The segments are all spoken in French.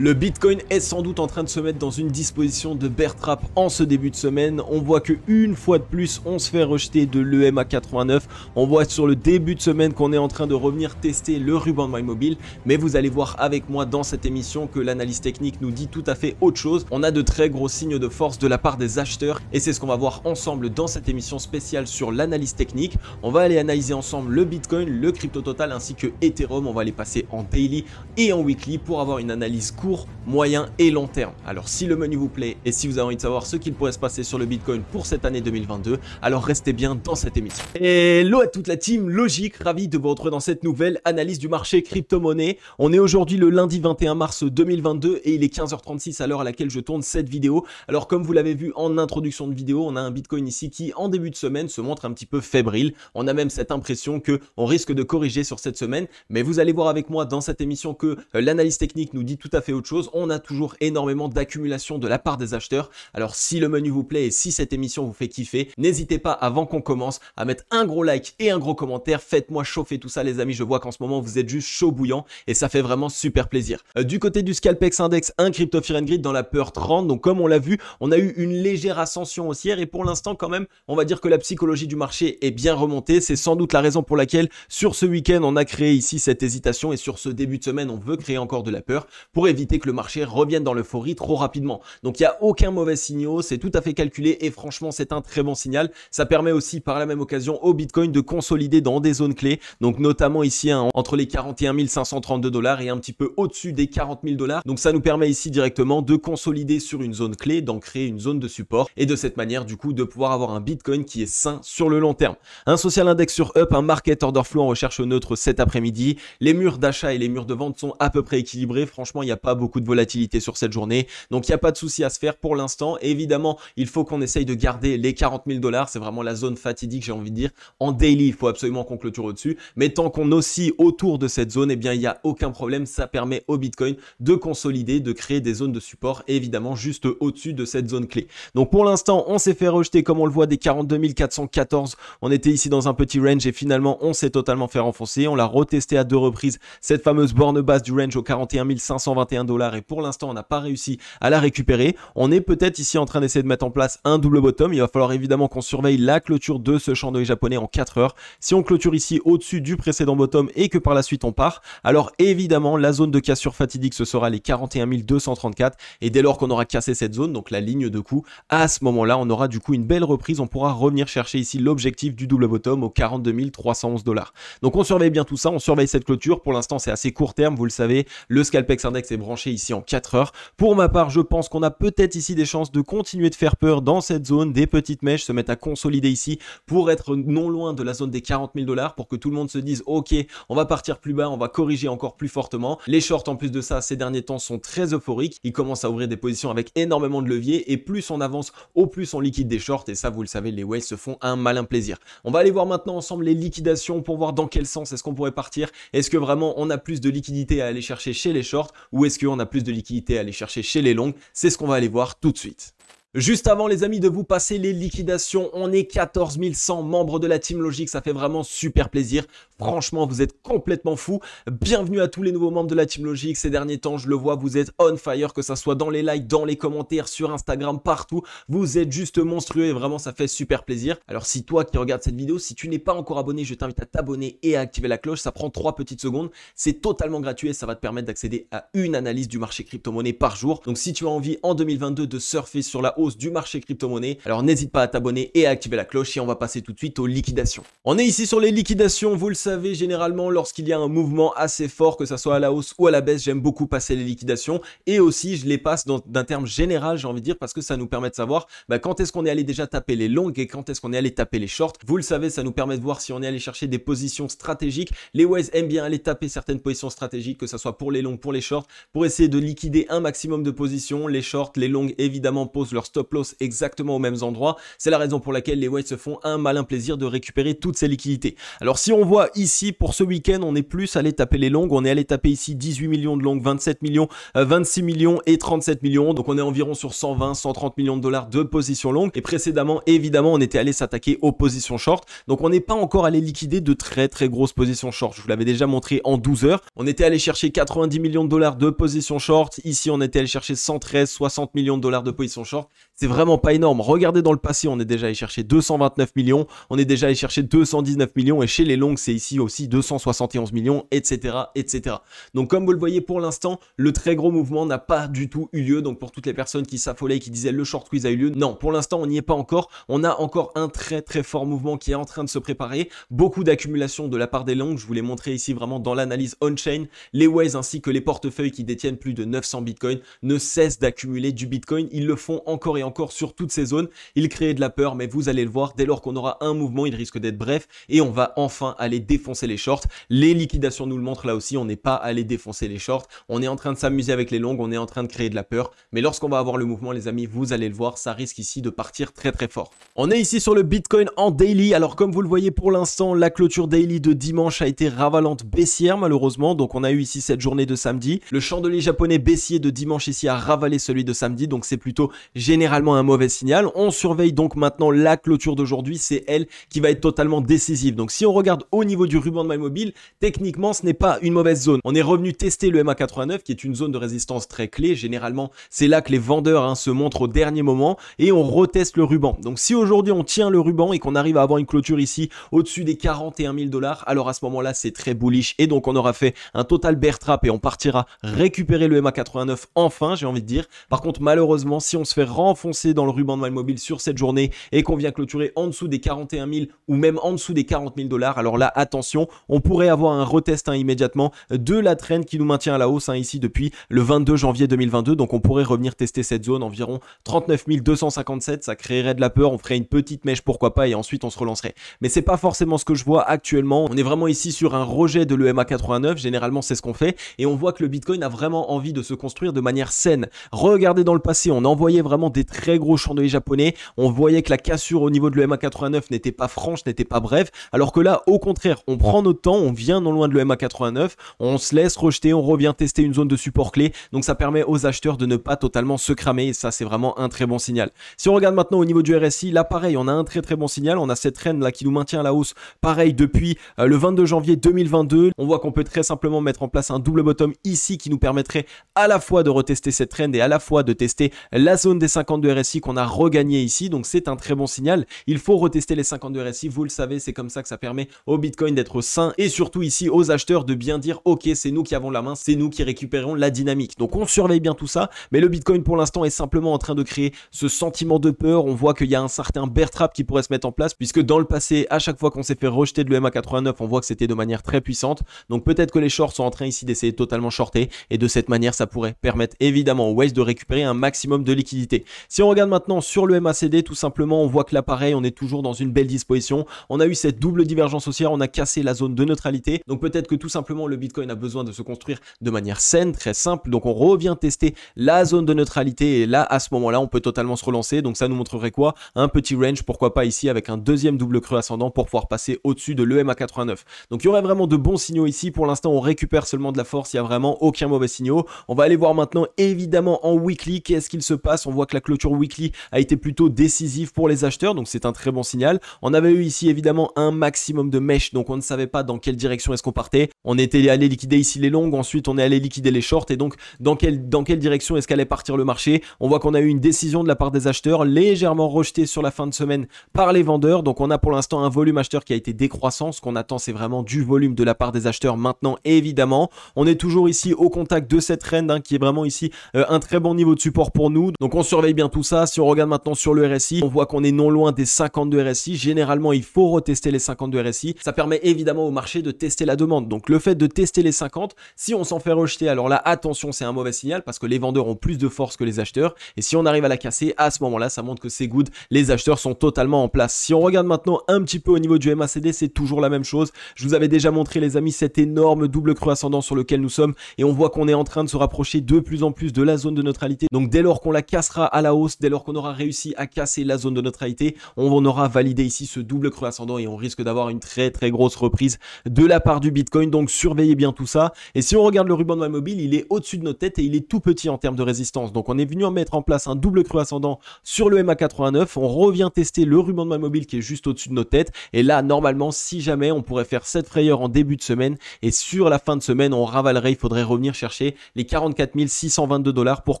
Le Bitcoin est sans doute en train de se mettre dans une disposition de bear trap en ce début de semaine. On voit que une fois de plus, on se fait rejeter de l'EMA 89. On voit sur le début de semaine qu'on est en train de revenir tester le ruban de MyMobile. Mais vous allez voir avec moi dans cette émission que l'analyse technique nous dit tout à fait autre chose. On a de très gros signes de force de la part des acheteurs et c'est ce qu'on va voir ensemble dans cette émission spéciale sur l'analyse technique. On va aller analyser ensemble le Bitcoin, le crypto total ainsi que Ethereum. On va les passer en daily et en weekly pour avoir une analyse court, moyen et long terme. Alors si le menu vous plaît et si vous avez envie de savoir ce qu'il pourrait se passer sur le Bitcoin pour cette année 2022, alors restez bien dans cette émission. Hello à toute la team Logique, ravi de vous retrouver dans cette nouvelle analyse du marché crypto-monnaie. On est aujourd'hui le lundi 21 mars 2022 et il est 15h36 à l'heure à laquelle je tourne cette vidéo. Alors comme vous l'avez vu en introduction de vidéo, on a un Bitcoin ici qui en début de semaine se montre un petit peu fébrile. On a même cette impression que on risque de corriger sur cette semaine, mais vous allez voir avec moi dans cette émission que l'analyse technique nous dit tout à fait autre chose. On a toujours énormément d'accumulation de la part des acheteurs. Alors si le menu vous plaît et si cette émission vous fait kiffer, n'hésitez pas avant qu'on commence à mettre un gros like et un gros commentaire. Faites-moi chauffer tout ça les amis, je vois qu'en ce moment vous êtes juste chaud bouillant et ça fait vraiment super plaisir. Du côté du Scalpex Index, un Crypto Fear and Greed dans la peur 30. Donc comme on l'a vu, on a eu une légère ascension haussière et pour l'instant quand même, on va dire que la psychologie du marché est bien remontée. C'est sans doute la raison pour laquelle sur ce week-end, on a créé ici cette hésitation et sur ce début de semaine, on veut créer encore de la peur pour éviter que le marché revienne dans l'euphorie trop rapidement. Donc il n'y a aucun mauvais signal, c'est tout à fait calculé et franchement c'est un très bon signal. Ça permet aussi par la même occasion au Bitcoin de consolider dans des zones clés, donc notamment ici entre les 41 532 $ et un petit peu au-dessus des 40 000 $. Donc ça nous permet ici directement de consolider sur une zone clé, d'en créer une zone de support et de cette manière du coup de pouvoir avoir un Bitcoin qui est sain sur le long terme. Un social index sur Up, un market order flow en recherche neutre cet après-midi. Les murs d'achat et les murs de vente sont à peu près équilibrés. Franchement, il n'y a pas beaucoup de volatilité sur cette journée, donc il n'y a pas de souci à se faire pour l'instant. Évidemment, il faut qu'on essaye de garder les 40 000 $, c'est vraiment la zone fatidique, j'ai envie de dire. En daily, il faut absolument qu'on clôture au-dessus, mais tant qu'on oscille autour de cette zone, eh bien il n'y a aucun problème, ça permet au Bitcoin de consolider, de créer des zones de support, et évidemment juste au-dessus de cette zone clé. Donc pour l'instant, on s'est fait rejeter, comme on le voit, des 42 414, on était ici dans un petit range, et finalement, on s'est totalement fait renfoncer, on l'a retesté à deux reprises, cette fameuse borne basse du range aux 41 521 $, et pour l'instant, on n'a pas réussi à la récupérer. On est peut-être ici en train d'essayer de mettre en place un double bottom. Il va falloir évidemment qu'on surveille la clôture de ce chandelier japonais en 4 heures. Si on clôture ici au-dessus du précédent bottom et que par la suite on part, alors évidemment la zone de cassure fatidique ce sera les 41 234 et dès lors qu'on aura cassé cette zone, donc la ligne de coup, à ce moment-là on aura du coup une belle reprise. On pourra revenir chercher ici l'objectif du double bottom aux 42 311 $. Donc on surveille bien tout ça, on surveille cette clôture. Pour l'instant c'est assez court terme, vous le savez, le Scalpex Index est branché ici en 4 heures. Pour ma part, je pense qu'on a peut-être ici des chances de continuer de faire peur dans cette zone, des petites mèches se mettent à consolider ici pour être non loin de la zone des 40 000 $, pour que tout le monde se dise ok, on va partir plus bas, on va corriger encore plus fortement. Les shorts en plus de ça, ces derniers temps sont très euphoriques, ils commencent à ouvrir des positions avec énormément de levier et plus on avance, au plus on liquide des shorts et ça vous le savez, les whales se font un malin plaisir. On va aller voir maintenant ensemble les liquidations pour voir dans quel sens est-ce qu'on pourrait partir. Est-ce que vraiment on a plus de liquidité à aller chercher chez les shorts ou est-ce qu'on a plus de liquidité à aller chercher chez les longues? C'est ce qu'on va aller voir tout de suite. Juste avant les amis de vous passer les liquidations, on est 14 100 membres de la Team Logique, ça fait vraiment super plaisir. Franchement, vous êtes complètement fous. Bienvenue à tous les nouveaux membres de la Team Logique. Ces derniers temps, je le vois, vous êtes on fire, que ça soit dans les likes, dans les commentaires, sur Instagram, partout. Vous êtes juste monstrueux et vraiment ça fait super plaisir. Alors si toi qui regardes cette vidéo, si tu n'es pas encore abonné, je t'invite à t'abonner et à activer la cloche. Ça prend 3 petites secondes. C'est totalement gratuit et ça va te permettre d'accéder à une analyse du marché crypto-monnaie par jour. Donc si tu as envie en 2022 de surfer sur la hausse du marché crypto-monnaie, alors n'hésite pas à t'abonner et à activer la cloche et on va passer tout de suite aux liquidations. On est ici sur les liquidations, vous le savez, généralement lorsqu'il y a un mouvement assez fort, que ça soit à la hausse ou à la baisse, j'aime beaucoup passer les liquidations et aussi je les passe d'un terme général, j'ai envie de dire, parce que ça nous permet de savoir quand est-ce qu'on est allé déjà taper les longues et quand est-ce qu'on est allé taper les shorts. Vous le savez, ça nous permet de voir si on est allé chercher des positions stratégiques. Les whales aiment bien aller taper certaines positions stratégiques, que ça soit pour les longues, pour les shorts, pour essayer de liquider un maximum de positions. Les shorts, les longues évidemment posent leur stop loss exactement aux mêmes endroits. C'est la raison pour laquelle les whales se font un malin plaisir de récupérer toutes ces liquidités. Alors si on voit ici pour ce week-end, on est plus allé taper les longues, on est allé taper ici 18 millions de longues, 27 millions, 26 millions et 37 millions. Donc on est environ sur 120, 130 millions de dollars de position longue. Et précédemment, évidemment, on était allé s'attaquer aux positions short. Donc on n'est pas encore allé liquider de très grosses positions short. Je vous l'avais déjà montré en 12 heures. On était allé chercher 90 millions de dollars de position short. Ici, on était allé chercher 113, 60 millions de dollars de position short. C'est vraiment pas énorme. Regardez dans le passé, on est déjà allé chercher 229 millions. On est déjà allé chercher 219 millions. Et chez les longues, c'est ici aussi 271 millions, etc., etc. Donc comme vous le voyez pour l'instant, le très gros mouvement n'a pas du tout eu lieu. Donc pour toutes les personnes qui s'affolaient et qui disaient le short squeeze a eu lieu, non, pour l'instant, on n'y est pas encore. On a encore un très fort mouvement qui est en train de se préparer. Beaucoup d'accumulation de la part des longues. Je vous l'ai montré ici vraiment dans l'analyse on-chain. Les whales ainsi que les portefeuilles qui détiennent plus de 900 bitcoins ne cessent d'accumuler du bitcoin. Ils le font encore et encore sur toutes ces zones. Ils créent de la peur, mais vous allez le voir, dès lors qu'on aura un mouvement, il risque d'être bref et on va enfin aller défoncer les shorts. Les liquidations nous le montrent là aussi, on n'est pas allé défoncer les shorts. On est en train de s'amuser avec les longues, on est en train de créer de la peur. Mais lorsqu'on va avoir le mouvement, les amis, vous allez le voir, ça risque ici de partir très fort. On est ici sur le Bitcoin en daily. Alors comme vous le voyez pour l'instant, la clôture daily de dimanche a été ravalante baissière malheureusement. Donc on a eu ici cette journée de samedi. Le chandelier japonais baissier de dimanche ici a ravalé celui de samedi. Donc c'est plutôt généralement un mauvais signal. On surveille donc maintenant la clôture d'aujourd'hui. C'est elle qui va être totalement décisive. Donc si on regarde au niveau du ruban de MyMobile, techniquement ce n'est pas une mauvaise zone. On est revenu tester le MA89 qui est une zone de résistance très clé. Généralement c'est là que les vendeurs se montrent au dernier moment et on reteste le ruban. Donc si aujourd'hui on tient le ruban et qu'on arrive à avoir une clôture ici au-dessus des 41 000 $, alors à ce moment-là c'est très bullish et donc on aura fait un total bear trap et on partira récupérer le MA89 enfin, j'ai envie de dire. Par contre malheureusement si on se fait renfoncer dans le ruban de MyMobile sur cette journée et qu'on vient clôturer en dessous des 41 000 ou même en dessous des 40 000 $, alors là attention, on pourrait avoir un retest immédiatement de la trend qui nous maintient à la hausse ici depuis le 22 janvier 2022. Donc on pourrait revenir tester cette zone environ 39 257, ça créerait de la peur, on ferait une petite mèche pourquoi pas et ensuite on se relancerait. Mais c'est pas forcément ce que je vois actuellement. On est vraiment ici sur un rejet de l'EMA89, généralement c'est ce qu'on fait et on voit que le Bitcoin a vraiment envie de se construire de manière saine. Regardez dans le passé, on envoyait vraiment des très gros chandeliers japonais, on voyait que la cassure au niveau de l'EMA89 n'était pas franche, n'était pas brève, alors que là au contraire, on prend notre temps, on vient non loin de l'EMA89, on se laisse rejeter, on revient tester une zone de support clé, donc ça permet aux acheteurs de ne pas totalement se cramer et ça c'est vraiment un très bon signal. Si on regarde maintenant au niveau du RSI, là pareil, on a un très bon signal, on a cette trend là qui nous maintient à la hausse, pareil depuis le 22 janvier 2022, on voit qu'on peut très simplement mettre en place un double bottom ici qui nous permettrait à la fois de retester cette trend et à la fois de tester la zone des 52 RSI qu'on a regagné ici, donc c'est un très bon signal. Il faut retester les 52 RSI, vous le savez, c'est comme ça que ça permet au Bitcoin d'être sain et surtout ici aux acheteurs de bien dire ok, c'est nous qui avons la main, c'est nous qui récupérons la dynamique. Donc on surveille bien tout ça, mais le Bitcoin pour l'instant est simplement en train de créer ce sentiment de peur. On voit qu'il y a un certain bear trap qui pourrait se mettre en place puisque dans le passé, à chaque fois qu'on s'est fait rejeter de l'EMA89, on voit que c'était de manière très puissante. Donc peut-être que les shorts sont en train ici d'essayer de totalement shorter et de cette manière, ça pourrait permettre évidemment aux whales de récupérer un maximum de liquidité. Si on regarde maintenant sur le MACD, tout simplement, on voit que là pareil, on est toujours dans une belle disposition. On a eu cette double divergence haussière, on a cassé la zone de neutralité. Donc peut-être que tout simplement le Bitcoin a besoin de se construire de manière saine, très simple. Donc on revient tester la zone de neutralité et là à ce moment-là, on peut totalement se relancer. Donc ça nous montrerait quoi? Un petit range, pourquoi pas ici avec un deuxième double creux ascendant pour pouvoir passer au-dessus de l'EMA89. Donc il y aurait vraiment de bons signaux ici. Pour l'instant, on récupère seulement de la force, il n'y a vraiment aucun mauvais signaux. On va aller voir maintenant évidemment en weekly, qu'est-ce qu'il se passe? On voit que la clôture weekly a été plutôt décisive pour les acheteurs, donc c'est un très bon signal. On avait eu ici évidemment un maximum de mèches, donc on ne savait pas dans quelle direction est-ce qu'on partait. On était allé liquider ici les longues, ensuite on est allé liquider les shorts et donc dans quelle direction est-ce qu'allait partir le marché? On voit qu'on a eu une décision de la part des acheteurs légèrement rejetée sur la fin de semaine par les vendeurs, donc on a pour l'instant un volume acheteur qui a été décroissant. Ce qu'on attend, c'est vraiment du volume de la part des acheteurs maintenant évidemment. On est toujours ici au contact de cette trend qui est vraiment ici un très bon niveau de support pour nous, donc on surveille bien tout ça. Si on regarde maintenant sur le RSI, on voit qu'on est non loin des 52 RSI. Généralement il faut retester les 52 RSI, ça permet évidemment au marché de tester la demande. Donc le fait de tester les 50, si on s'en fait rejeter, alors là attention, c'est un mauvais signal parce que les vendeurs ont plus de force que les acheteurs et si on arrive à la casser, à ce moment là ça montre que c'est good, les acheteurs sont totalement en place. Si on regarde maintenant un petit peu au niveau du MACD, c'est toujours la même chose. Je vous avais déjà montré les amis cet énorme double creux ascendant sur lequel nous sommes et on voit qu'on est en train de se rapprocher de plus en plus de la zone de neutralité. Donc dès lors qu'on la cassera à la la hausse dès lors qu'on aura réussi à casser la zone de neutralité. On aura validé ici ce double creux ascendant et on risque d'avoir une très grosse reprise de la part du Bitcoin. Donc surveillez bien tout ça. Et si on regarde le ruban de mobile, il est au-dessus de notre tête et il est tout petit en termes de résistance. Donc on est venu en mettre en place un double creux ascendant sur le MA89. On revient tester le ruban de mobile qui est juste au-dessus de notre tête. Et là, normalement, si jamais on pourrait faire cette frayeur en début de semaine et sur la fin de semaine, on ravalerait. Il faudrait revenir chercher les 44 622 $ pour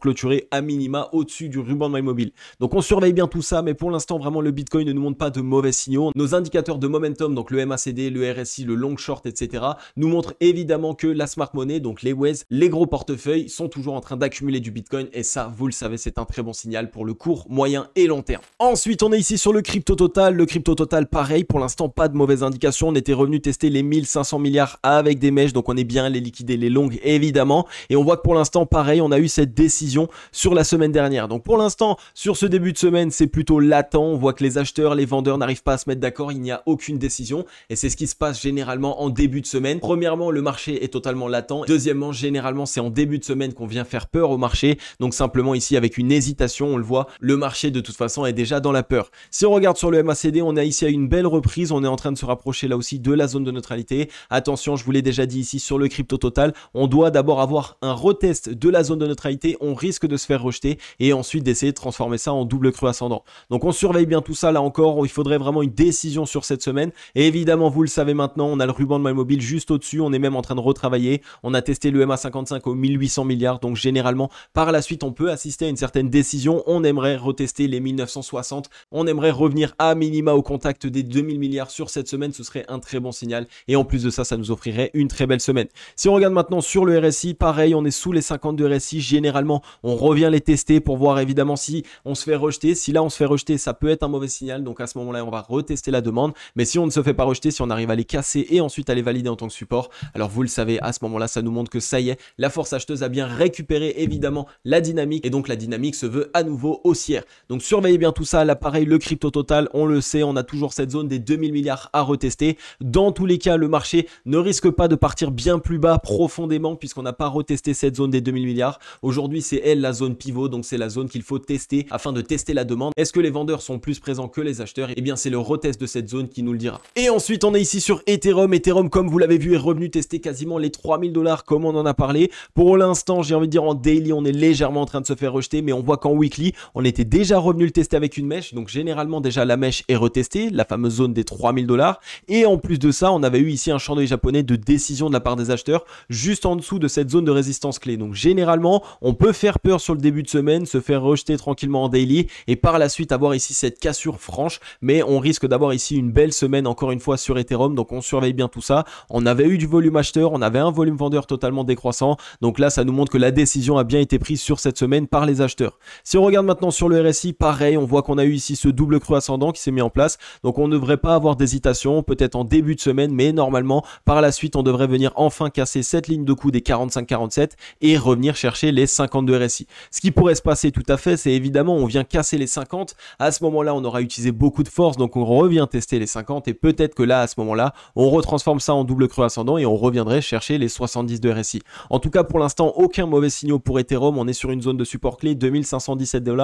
clôturer à minima au-dessus du ruban de mobile. Donc on surveille bien tout ça, mais pour l'instant, vraiment, le Bitcoin ne nous montre pas de mauvais signaux. Nos indicateurs de momentum, donc le MACD, le RSI, le long short, etc., nous montrent évidemment que la smart money, donc les Waze, les gros portefeuilles, sont toujours en train d'accumuler du Bitcoin. Et ça, vous le savez, c'est un très bon signal pour le court, moyen et long terme. Ensuite, on est ici sur le crypto total. Le crypto total, pareil, pour l'instant, pas de mauvaise indication. On était revenu tester les 1500 milliards avec des mèches, donc on est bien les liquider, les longues, évidemment. Et on voit que pour l'instant, pareil, on a eu cette décision sur la semaine dernière. Donc pour l'instant, sur ce début de semaine, c'est plutôt latent. On voit que les acheteurs, les vendeurs n'arrivent pas à se mettre d'accord. Il n'y a aucune décision. Et c'est ce qui se passe généralement en début de semaine. Premièrement, le marché est totalement latent. Deuxièmement, généralement, c'est en début de semaine qu'on vient faire peur au marché. Donc simplement ici, avec une hésitation, on le voit, le marché de toute façon est déjà dans la peur. Si on regarde sur le MACD, on a ici une belle reprise. On est en train de se rapprocher là aussi de la zone de neutralité. Attention, je vous l'ai déjà dit ici sur le crypto total, on doit d'abord avoir un retest de la zone de neutralité. On risque de se faire rejeter et ensuite d'essayer de transformer ça en double creux ascendant. Donc on surveille bien tout ça là encore. Il faudrait vraiment une décision sur cette semaine. Et évidemment, vous le savez maintenant, on a le ruban de mobile juste au-dessus. On est même en train de retravailler. On a testé le MA55 aux 1800 milliards. Donc généralement, par la suite, on peut assister à une certaine décision. On aimerait retester les 1960. On aimerait revenir à minima au contact des 2000 milliards sur cette semaine. Ce serait un très bon signal. Et en plus de ça, ça nous offrirait une très belle semaine. Si on regarde maintenant sur le RSI, pareil, on est sous les 50 de RSI. Généralement, on revient les tester pour voir évidemment si on se fait rejeter. Si là, on se fait rejeter, ça peut être un mauvais signal. Donc à ce moment-là, on va retester la demande. Mais si on ne se fait pas rejeter, si on arrive à les casser et ensuite à les valider en tant que support, alors vous le savez, à ce moment-là, ça nous montre que ça y est, la force acheteuse a bien récupéré évidemment la dynamique et donc la dynamique se veut à nouveau haussière. Donc surveillez bien tout ça. Là, pareil, le crypto total, on le sait, on a toujours cette zone des 2000 milliards à retester. Dans tous les cas, le marché ne risque pas de partir bien plus bas profondément puisqu'on n'a pas retesté cette zone des 2000 milliards. Aujourd'hui, c'est elle la zone pivot, donc c'est la zone qu'il faut tester afin de tester la demande. Est-ce que les vendeurs sont plus présents que les acheteurs? Eh bien, c'est le retest de cette zone qui nous le dira. Et ensuite, on est ici sur Ethereum. Ethereum, comme vous l'avez vu, est revenu tester quasiment les 3000 $ comme on en a parlé. Pour l'instant, j'ai envie de dire en daily, on est légèrement en train de se faire rejeter, mais on voit qu'en weekly, on était déjà revenu le tester avec une mèche. Donc généralement, déjà la mèche est retestée, la fameuse zone des 3000 $. Et en plus de ça, on avait eu ici un chandelier japonais de décision de la part des acheteurs juste en dessous de cette zone de résistance clé. Donc généralement, on peut faire peur sur le début de semaine, se faire rejeter tranquillement en daily et par la suite avoir ici cette cassure franche, mais on risque d'avoir ici une belle semaine encore une fois sur Ethereum. Donc on surveille bien tout ça. On avait eu du volume acheteur, on avait un volume vendeur totalement décroissant. Donc là, ça nous montre que la décision a bien été prise sur cette semaine par les acheteurs. Si on regarde maintenant sur le RSI, pareil, on voit qu'on a eu ici ce double creux ascendant qui s'est mis en place. Donc on ne devrait pas avoir d'hésitation, peut-être en début de semaine, mais normalement, par la suite, on devrait venir enfin casser cette ligne de coup des 45-47 et revenir chercher les 50 de RSI. Ce qui pourrait se passer tout à fait, c'est évidemment, on vient casser les 50. À ce moment-là, on aura utilisé beaucoup de force, donc on revient tester les 50 et peut-être que là, à ce moment-là, on retransforme ça en double creux ascendant et on reviendrait chercher les 70 de RSI. En tout cas, pour l'instant, aucun mauvais signal pour Ethereum. On est sur une zone de support clé, 2517 $.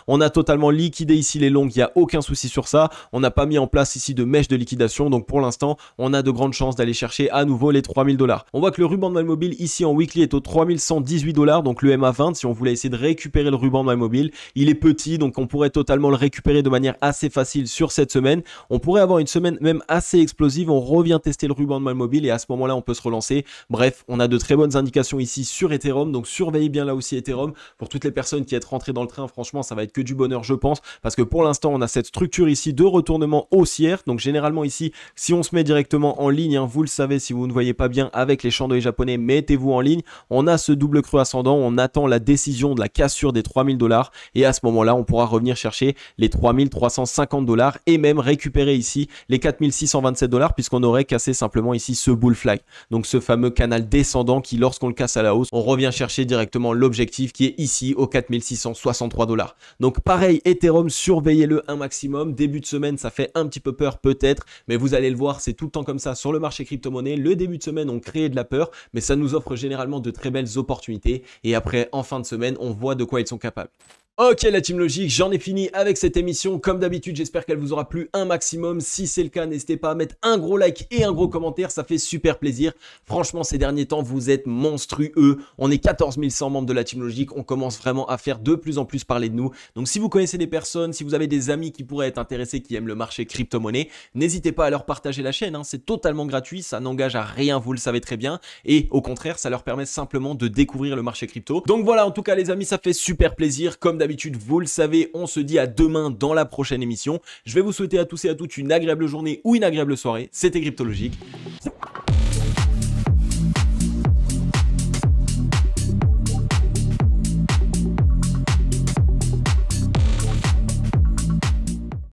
On a totalement liquidé ici les longues, il n'y a aucun souci sur ça. On n'a pas mis en place ici de mèche de liquidation, donc pour l'instant, on a de grandes chances d'aller chercher à nouveau les 3000 $. On voit que le ruban de mobile ici en weekly est au 3118 $, donc le MA20, si on voulait essayer de récupérer le ruban de mobile, il est petit, donc on pourrait totalement le récupérer de manière assez facile sur cette semaine. On pourrait avoir une semaine même assez explosive, on revient tester le ruban de mobile et à ce moment-là, on peut se relancer. Bref, on a de très bonnes indications ici sur Ethereum, donc surveillez bien là aussi Ethereum. Pour toutes les personnes qui êtes rentrées dans le train, franchement, ça va être que du bonheur, je pense, parce que pour l'instant, on a cette structure ici de retournement haussière. Donc généralement ici, si on se met directement en ligne, vous le savez, si vous ne voyez pas bien avec les chandeliers japonais, mettez-vous en ligne. On a ce double creux ascendant, on attend la décision de la cassure des 3000 $ et à ce moment-là, on pourra revenir chercher les 3350 $ et même récupérer ici les 4627 $ puisqu'on aurait cassé simplement ici ce bull flag. Donc ce fameux canal descendant qui, lorsqu'on le casse à la hausse, on revient chercher directement l'objectif qui est ici aux 4663 $. Donc pareil, Ethereum, surveillez-le un maximum. Début de semaine, ça fait un petit peu peur peut-être, mais vous allez le voir, c'est tout le temps comme ça sur le marché crypto-monnaie. Le début de semaine, on crée de la peur, mais ça nous offre généralement de très belles opportunités. Et après, en fin de semaine, on voit de quoi ils sont capables. Ok la team logique, j'en ai fini avec cette émission. Comme d'habitude, j'espère qu'elle vous aura plu un maximum. Si c'est le cas, n'hésitez pas à mettre un gros like et un gros commentaire, ça fait super plaisir. Franchement, ces derniers temps, vous êtes monstrueux. On est 14 100 membres de la team logique. On commence vraiment à faire de plus en plus parler de nous. Donc si vous connaissez des personnes, si vous avez des amis qui pourraient être intéressés, qui aiment le marché crypto-monnaie, n'hésitez pas à leur partager la chaîne. C'est totalement gratuit, ça n'engage à rien, vous le savez très bien. Et au contraire, ça leur permet simplement de découvrir le marché crypto. Donc voilà, en tout cas les amis, ça fait super plaisir. Comme d'habitude, vous le savez, on se dit à demain dans la prochaine émission. Je vais vous souhaiter à tous et à toutes une agréable journée ou une agréable soirée. C'était Cryptologique.